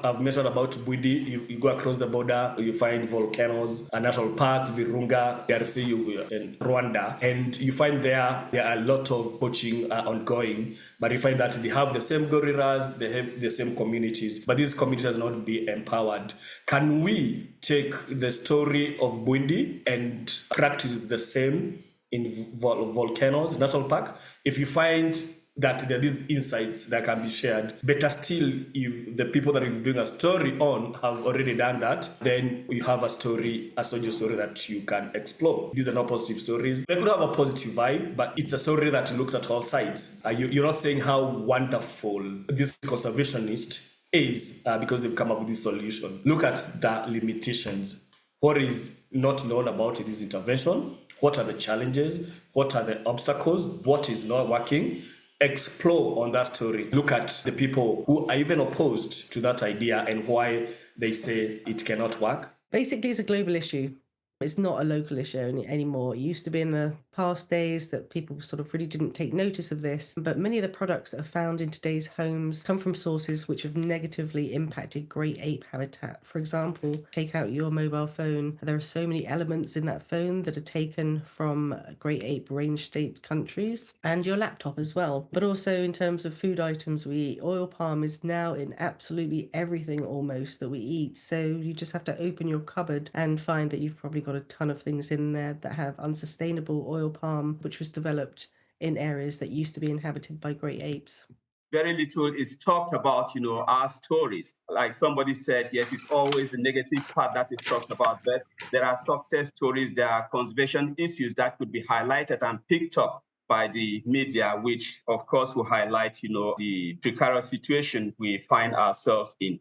I've mentioned about Buindi. You go across the border, you find volcanoes, national parks, Virunga, DRC, and Rwanda, and you find there are a lot of poaching ongoing, but you find that they have the same gorillas, they have the same communities, but these communities not be empowered. Can we take the story of Buindi and practice the same in volcanoes, national park? If you find that there are these insights that can be shared. Better still, if the people that you're doing a story on have already done that, then you have a SOJO story that you can explore. These are not positive stories. They could have a positive vibe, but it's a story that looks at all sides. You're not saying how wonderful this conservationist is because they've come up with this solution. Look at the limitations. What is not known about this intervention? What are the challenges? What are the obstacles? What is not working? Explore on that story. Look at the people who are even opposed to that idea and why they say it cannot work. Basically, it's a global issue. It's not a local issue anymore. It used to be in the past days that people sort of really didn't take notice of this, but many of the products that are found in today's homes come from sources which have negatively impacted great ape habitat. For example, take out your mobile phone. There are so many elements in that phone that are taken from great ape range state countries, and your laptop as well. But also in terms of food items we eat, oil palm is now in absolutely everything almost that we eat. So you just have to open your cupboard and find that you've probably got a ton of things in there that have unsustainable oil palm, which was developed in areas that used to be inhabited by great apes. Very little is talked about, our stories. Like somebody said, yes, it's always the negative part that is talked about, but there are success stories, there are conservation issues that could be highlighted and picked up by the media, which of course will highlight, the precarious situation we find ourselves in.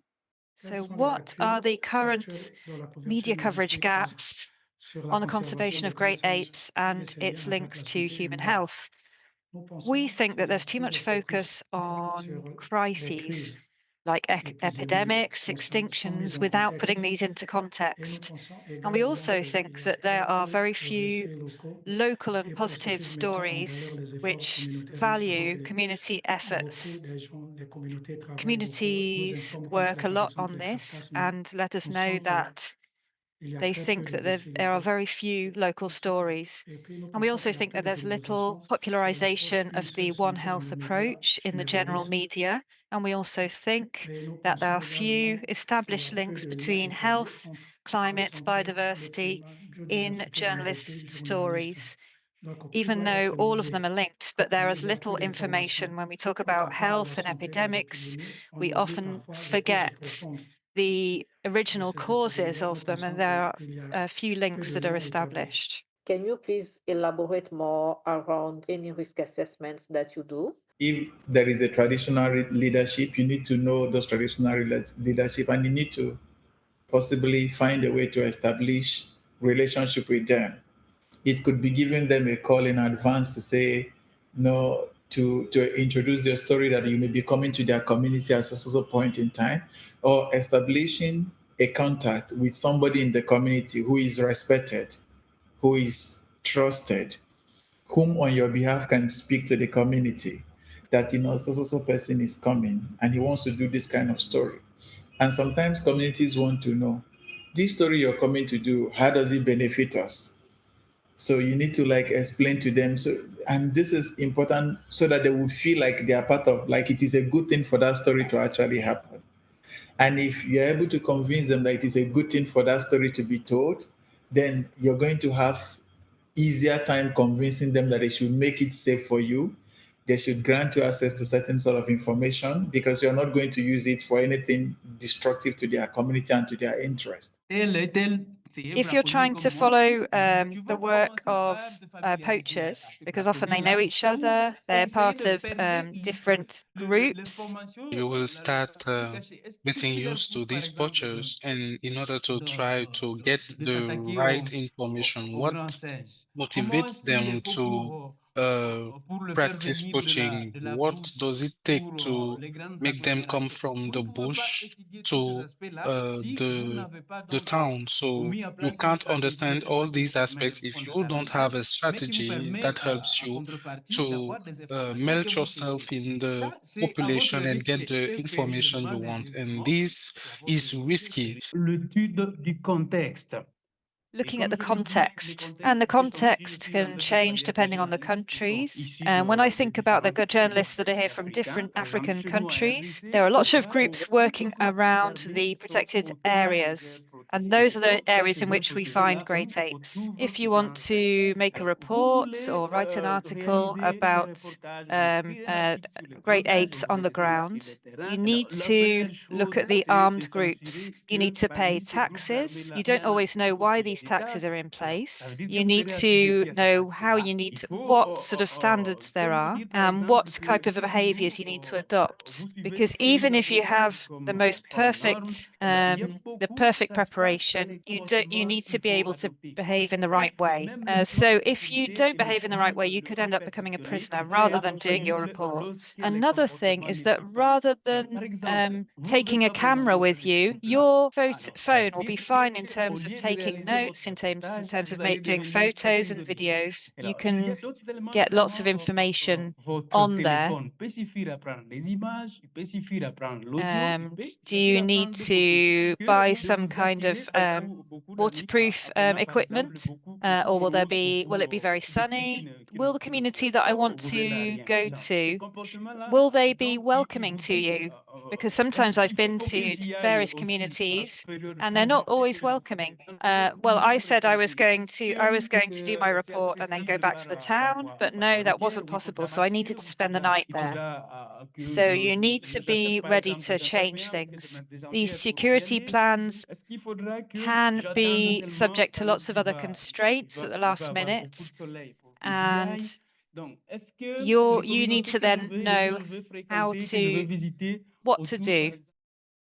So what are the current media coverage gaps on the conservation of great apes and its links to human health? We think that there's too much focus on crises like epidemics, extinctions, without putting these into context. And we also think that there are very few local and positive stories which value community efforts. Communities work a lot on this and let us know that they think that there are very few local stories. And we also think that there's little popularization of the One Health approach in the general media. And we also think that there are few established links between health, climate, biodiversity in journalists' stories, even though all of them are linked, but there is little information. When we talk about health and epidemics, we often forget the original causes of them, and there are a few links that are established. Can you please elaborate more around any risk assessments that you do? If there is a traditional leadership, you need to know those traditional leadership, and you need to possibly find a way to establish relationship with them. It could be giving them a call in advance to say, no, to introduce their story that you may be coming to their community at a certain point in time, or establishing a contact with somebody in the community who is respected, who is trusted, whom on your behalf can speak to the community that, so person is coming and he wants to do this kind of story. And sometimes communities want to know, this story you're coming to do, how does it benefit us? So you need to explain to them. So, and this is important so that they will feel like they are part of, like it is a good thing for that story to actually happen. And if you're able to convince them that it is a good thing for that story to be told, then you're going to have easier time convincing them that they should make it safe for you. They should grant you access to certain sort of information because you're not going to use it for anything destructive to their community and to their interest. If you're trying to follow the work of poachers, because often they know each other, they're part of different groups. You will start getting used to these poachers, and in order to try to get the right information, what motivates them to practice poaching? What does it take to make them come from the bush to the town? So you can't understand all these aspects if you don't have a strategy that helps you to melt yourself in the population and get the information you want. And this is risky. Looking at the context, and the context can change depending on the countries. And when I think about the journalists that are here from different African countries, there are lots of groups working around the protected areas. And those are the areas in which we find great apes. If you want to make a report or write an article about great apes on the ground, you need to look at the armed groups. You need to pay taxes. You don't always know why these taxes are in place. You need to know how you need to, what sort of standards there are, and what type of behaviors you need to adopt. Because even if you have the most perfect, the perfect preparation, you need to be able to behave in the right way. So if you don't behave in the right way, you could end up becoming a prisoner rather than doing your report. Another thing is that rather than taking a camera with you, your phone will be fine in terms of taking notes, in terms of doing photos and videos. You can get lots of information on there. Do you need to buy some kind of waterproof equipment, or will it be very sunny? Will the community that I want to go to, will they be welcoming to you? Because sometimes I've been to various communities and they're not always welcoming. Well, I said I was going to do my report and then go back to the town, but no, that wasn't possible. So I needed to spend the night there. So you need to be ready to change things. These security plans can be subject to lots of other constraints at the last minute, and you need to then know what to do.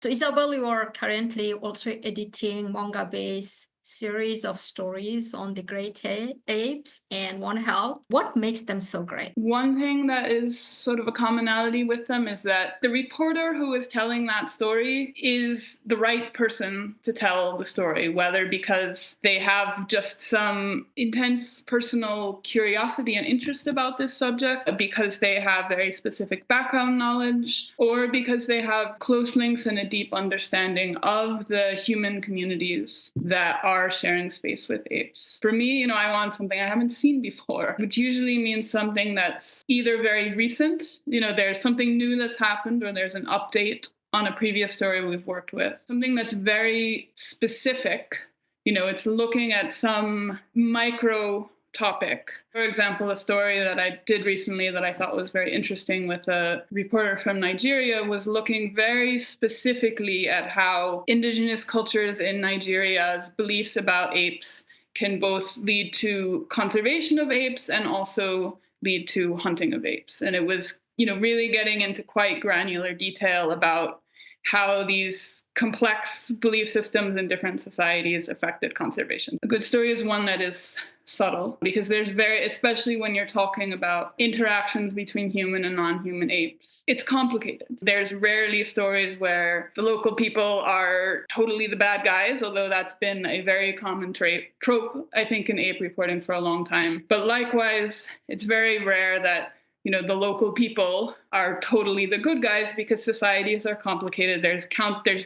So Isabel, you are currently also editing manga-based series of stories on the great apes and One Health. What makes them so great? One thing that is sort of a commonality with them is that the reporter who is telling that story is the right person to tell the story, whether because they have just some intense personal curiosity and interest about this subject, because they have very specific background knowledge, or because they have close links and a deep understanding of the human communities that are sharing space with apes. For me, I want something I haven't seen before, which usually means something that's either very recent, there's something new that's happened, or there's an update on a previous story we've worked with. Something that's very specific, it's looking at some micro topic. For example, a story that I did recently that I thought was very interesting with a reporter from Nigeria was looking very specifically at how indigenous cultures in Nigeria's beliefs about apes can both lead to conservation of apes and also lead to hunting of apes. And it was, really getting into quite granular detail about how these complex belief systems in different societies affected conservation. A good story is one that is subtle, because there's especially when you're talking about interactions between human and non-human apes, it's complicated. There's rarely stories where the local people are totally the bad guys, although that's been a very common trope, I think, in ape reporting for a long time. But likewise, it's very rare that the local people are totally the good guys, because societies are complicated. There's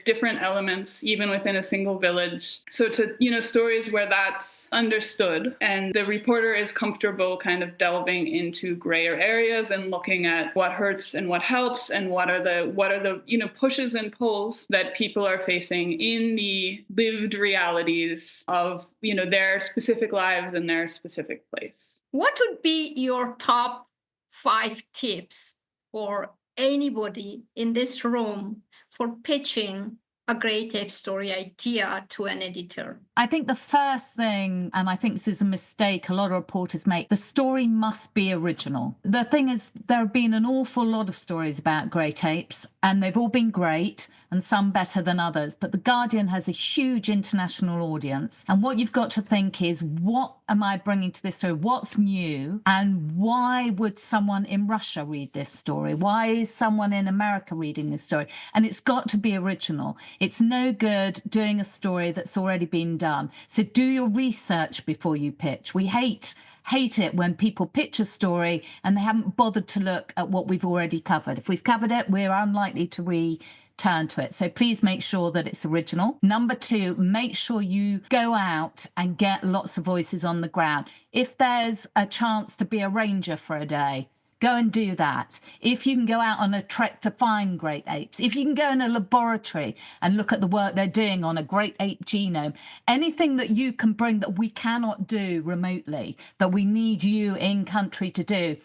different elements even within a single village. So stories where that's understood and the reporter is comfortable kind of delving into grayer areas and looking at what hurts and what helps and what are the pushes and pulls that people are facing in the lived realities of their specific lives and their specific place. What would be your top 5 tips for anybody in this room for pitching a great ape story idea to an editor? I think the first thing, and I think this is a mistake a lot of reporters make, the story must be original. The thing is, there have been an awful lot of stories about great apes, and they've all been great, and some better than others. But The Guardian has a huge international audience. And what you've got to think is, what am I bringing to this story? What's new? And why would someone in Russia read this story? Why is someone in America reading this story? And it's got to be original. It's no good doing a story that's already been done. So do your research before you pitch. We hate it when people pitch a story and they haven't bothered to look at what we've already covered. If we've covered it, we're unlikely to return to it. So please make sure that it's original. Number 2, make sure you go out and get lots of voices on the ground. If there's a chance to be a ranger for a day, go and do that. If you can go out on a trek to find great apes, if you can go in a laboratory and look at the work they're doing on a great ape genome, anything that you can bring that we cannot do remotely, that we need you in country to do,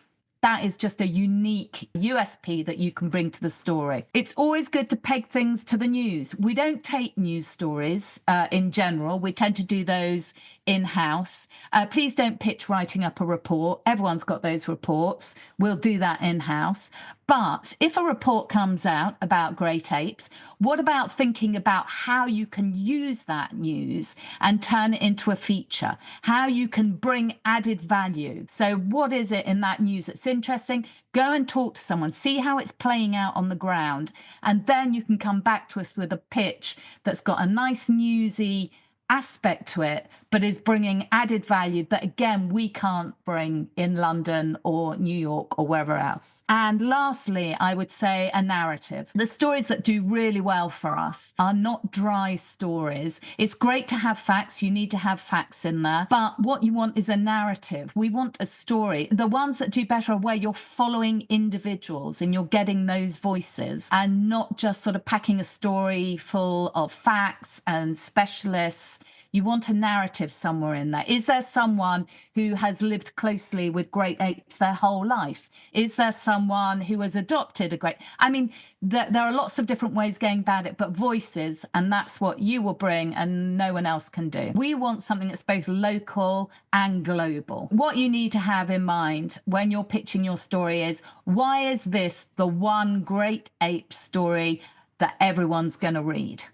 that is just a unique USP that you can bring to the story. It's always good to peg things to the news. We don't take news stories in general. We tend to do those in-house. Please don't pitch writing up a report. Everyone's got those reports. We'll do that in-house. But if a report comes out about great apes, what about thinking about how you can use that news and turn it into a feature? How you can bring added value. So what is it in that news that's interesting? Go and talk to someone, see how it's playing out on the ground, and then you can come back to us with a pitch that's got a nice newsy aspect to it, but is bringing added value that, again, we can't bring in London or New York or wherever else. And lastly, I would say a narrative. The stories that do really well for us are not dry stories. It's great to have facts. You need to have facts in there. But what you want is a narrative. We want a story. The ones that do better are where you're following individuals and you're getting those voices and not just sort of packing a story full of facts and specialists. You want a narrative somewhere in there. Is there someone who has lived closely with great apes their whole life? Is there someone who has adopted a great... I mean, there are lots of different ways going about it, but voices, and that's what you will bring and no one else can do. We want something that's both local and global. What you need to have in mind when you're pitching your story is, why is this the one great ape story that everyone's going to read?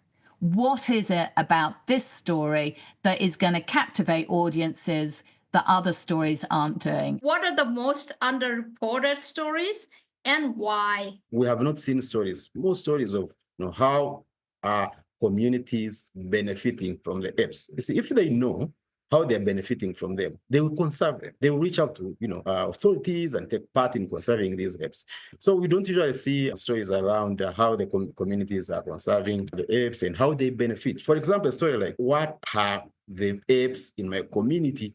What is it about this story that is going to captivate audiences that other stories aren't doing? What are the most underreported stories and why? We have not seen most stories of how are communities benefiting from the apes. You see, if they know how they're benefiting from them, they will conserve them. They will reach out to authorities and take part in conserving these apes. So we don't usually see stories around how the communities are conserving the apes and how they benefit. For example, a story like, what have the apes in my community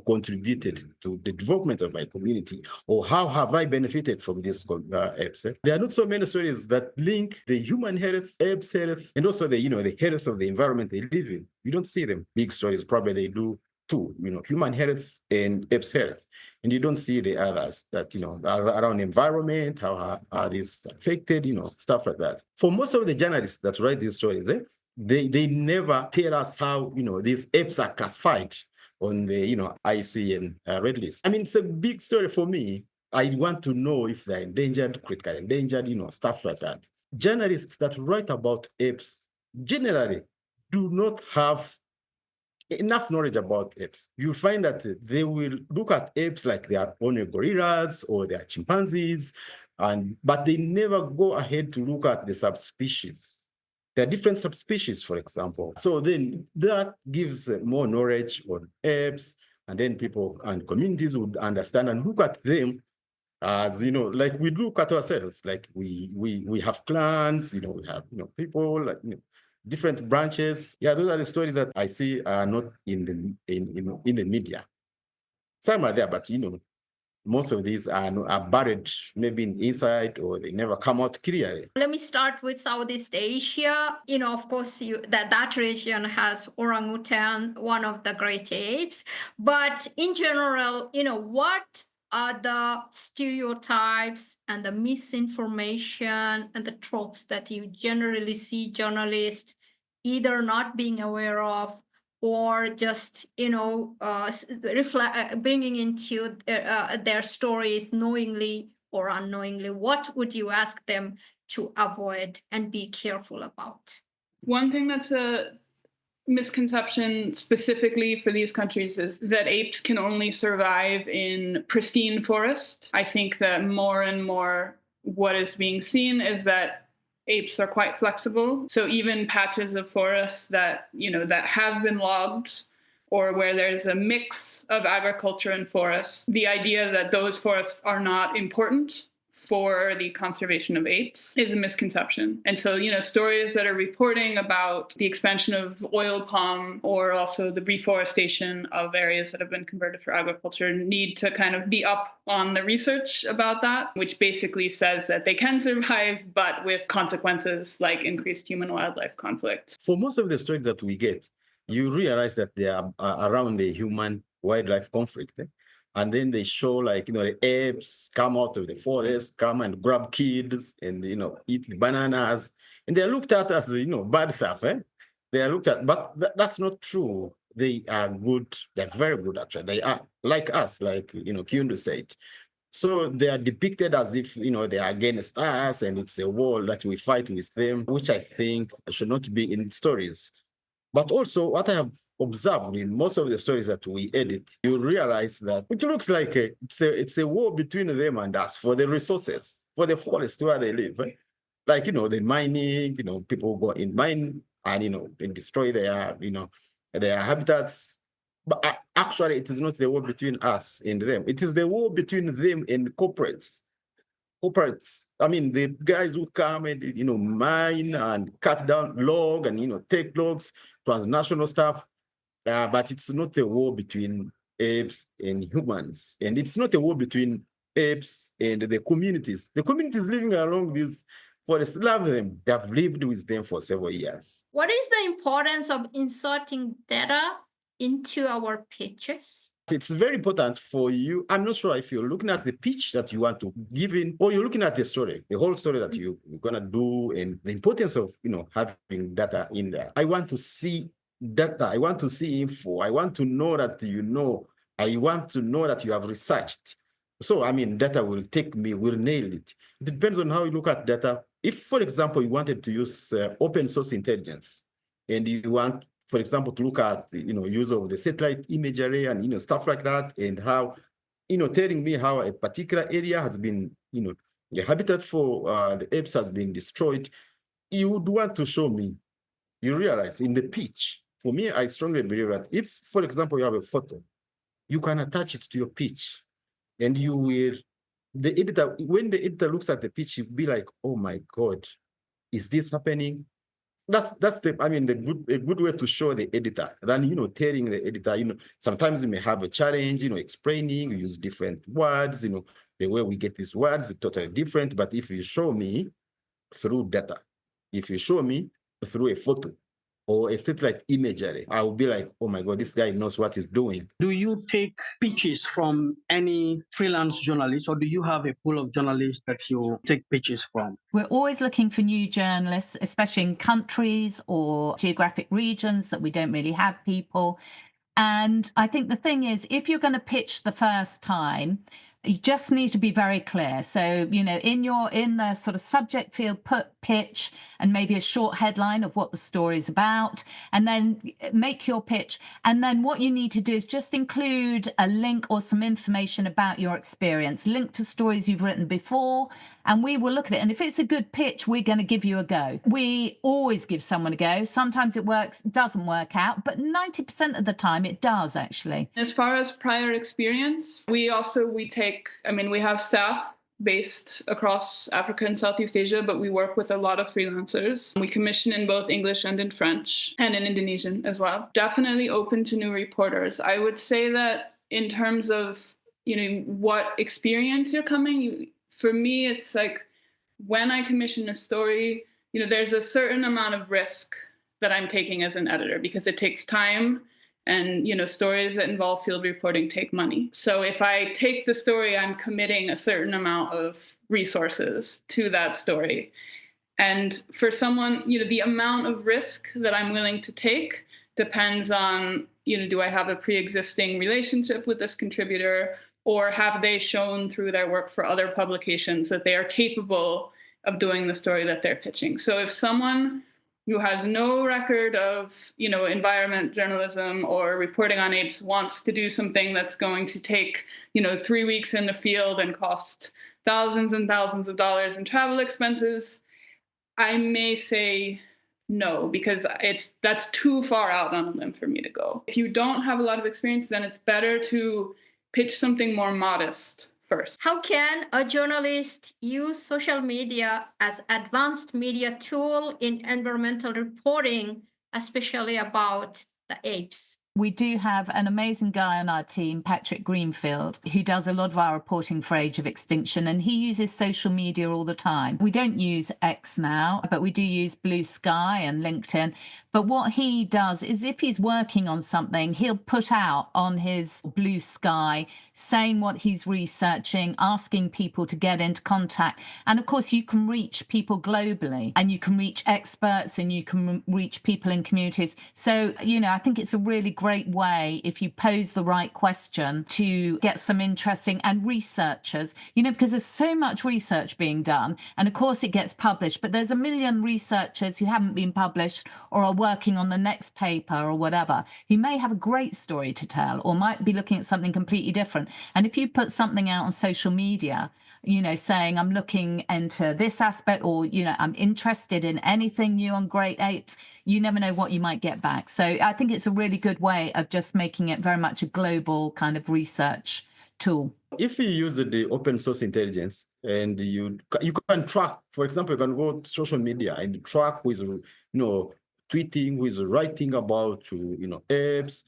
contributed to the development of my community, or how have I benefited from these apes? There are not so many stories that link the human health, apes health, and also the health of the environment they live in. You don't see them. Big stories, probably they do too, human health and apes health. And you don't see the others that, are around environment, how are these affected, stuff like that. For most of the journalists that write these stories, they never tell us how, these apes are classified on the, IUCN red list. I mean, it's a big story for me. I want to know if they're endangered, critically endangered, stuff like that. Journalists that write about apes generally do not have enough knowledge about apes. You'll find that they will look at apes like they are only gorillas or they are chimpanzees, but they never go ahead to look at the subspecies. There are different subspecies, for example. So then that gives more knowledge on apes, and then people and communities would understand and look at them as, like we look at ourselves, like we have clans, we have, people, like, different branches. Yeah, those are the stories that I see are not in the media. Some are there, but most of these are buried maybe inside, or they never come out clearly. Let me start with Southeast Asia. Of course, that region has orangutan, one of the great apes. But in general, what are the stereotypes and the misinformation and the tropes that you generally see journalists either not being aware of, or just bringing into their stories knowingly or unknowingly? What would you ask them to avoid and be careful about? One thing that's a misconception specifically for these countries is that apes can only survive in pristine forests. I think that more and more what is being seen is that apes are quite flexible. So even patches of forests that, that have been logged, or where there's a mix of agriculture and forests, the idea that those forests are not important for the conservation of apes is a misconception. And so, stories that are reporting about the expansion of oil palm, or also the reforestation of areas that have been converted for agriculture, need to kind of be up on the research about that, which basically says that they can survive, but with consequences like increased human-wildlife conflict. For most of the stories that we get, you realize that they are around the human-wildlife conflict. And then they show, like, the apes come out of the forest, come and grab kids and, eat the bananas. And they're looked at as, bad stuff. They are looked at, but that's not true. They are good. They're very good, actually. They are like us, like, Kyundu said. So they are depicted as if, they are against us and it's a war that we fight with them, which I think should not be in stories. But also, what I have observed in most of the stories that we edit, you realize that it looks like it's a war between them and us for the resources, for the forest where they live. Like, the mining, people go in mine and, and destroy their habitats. But actually, it is not the war between us and them. It is the war between them and corporates. I mean, the guys who come and, mine and cut down log and, take logs, transnational stuff. But it's not a war between apes and humans. And it's not a war between apes and the communities. The communities living along these forests love them. They have lived with them for several years. What is the importance of inserting data into our pitches? It's very important for you. I'm not sure if you're looking at the pitch that you want to give in, or you're looking at the story, the whole story that you're gonna do, and the importance of having data in there. I want to see data. I want to see info. I want to know that I want to know that you have researched. So, data will nail it. It depends on how you look at data. If, for example, you wanted to use open source intelligence, and you want, for example, to look at use of the satellite imagery and stuff like that, and how telling me how a particular area has been the habitat for the apes has been destroyed, you would want to show me. You realize in the pitch. For me, I strongly believe that if, for example, you have a photo, you can attach it to your pitch, and when the editor looks at the pitch, you'll be like, oh my God, is this happening? That's a good way to show the editor than telling the editor. Sometimes you may have a challenge, explaining. You use different words. The way we get these words is totally different. But if you show me through data, if you show me through a photo, or a satellite imagery, I will be like, oh my God, this guy knows what he's doing. Do you take pitches from any freelance journalist, or do you have a pool of journalists that you take pitches from? We're always looking for new journalists, especially in countries or geographic regions that we don't really have people. And I think the thing is, if you're going to pitch the first time, you just need to be very clear. So, you know, in the sort of subject field, put pitch and maybe a short headline of what the story is about, and then make your pitch. And then what you need to do is just include a link or some information about your experience, link to stories you've written before, and we will look at it. And if it's a good pitch, we're going to give you a go. We always give someone a go. Sometimes it works, doesn't work out, but 90% of the time it does, actually. As far as prior experience, we have staff based across Africa and Southeast Asia, but we work with a lot of freelancers. We commission in both English and in French, and in Indonesian as well. Definitely open to new reporters. I would say that in terms of, what experience you're coming, for me, it's like when I commission a story, there's a certain amount of risk that I'm taking as an editor because it takes time. And, stories that involve field reporting take money. So if I take the story, I'm committing a certain amount of resources to that story. And for someone, the amount of risk that I'm willing to take depends on, do I have a pre-existing relationship with this contributor, or have they shown through their work for other publications that they are capable of doing the story that they're pitching? So if someone who has no record of, environment journalism or reporting on apes wants to do something that's going to take, 3 weeks in the field and cost thousands and thousands of dollars in travel expenses, I may say no, because that's too far out on a limb for me to go. If you don't have a lot of experience, then it's better to pitch something more modest first. How can a journalist use social media as advanced media tool in environmental reporting, especially about the apes? We do have an amazing guy on our team, Patrick Greenfield, who does a lot of our reporting for Age of Extinction, and he uses social media all the time. We don't use X now, but we do use Blue Sky and LinkedIn. But what he does is if he's working on something, he'll put out on his Blue Sky saying what he's researching, asking people to get into contact. And of course, you can reach people globally, and you can reach experts, and you can reach people in communities. So, I think it's a really great way, if you pose the right question, to get some interesting and researchers, because there's so much research being done. And of course, it gets published, but there's a million researchers who haven't been published or are working on the next paper or whatever, who may have a great story to tell or might be looking at something completely different. And if you put something out on social media, saying I'm looking into this aspect, or, I'm interested in anything new on great apes, you never know what you might get back. So I think it's a really good way of just making it very much a global kind of research tool. If you use the open source intelligence and you can track, for example, you can go to social media and track with, tweeting, with writing about, apes,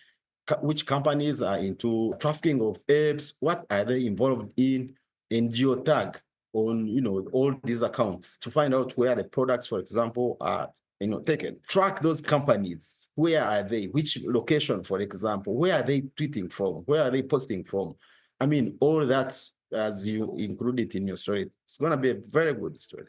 which companies are into trafficking of apes, what are they involved in, and geotag on, all these accounts to find out where the products, for example, are taken. Track those companies. Where are they? Which location, for example? Where are they tweeting from? Where are they posting from? All that, as you include it in your story, it's going to be a very good story.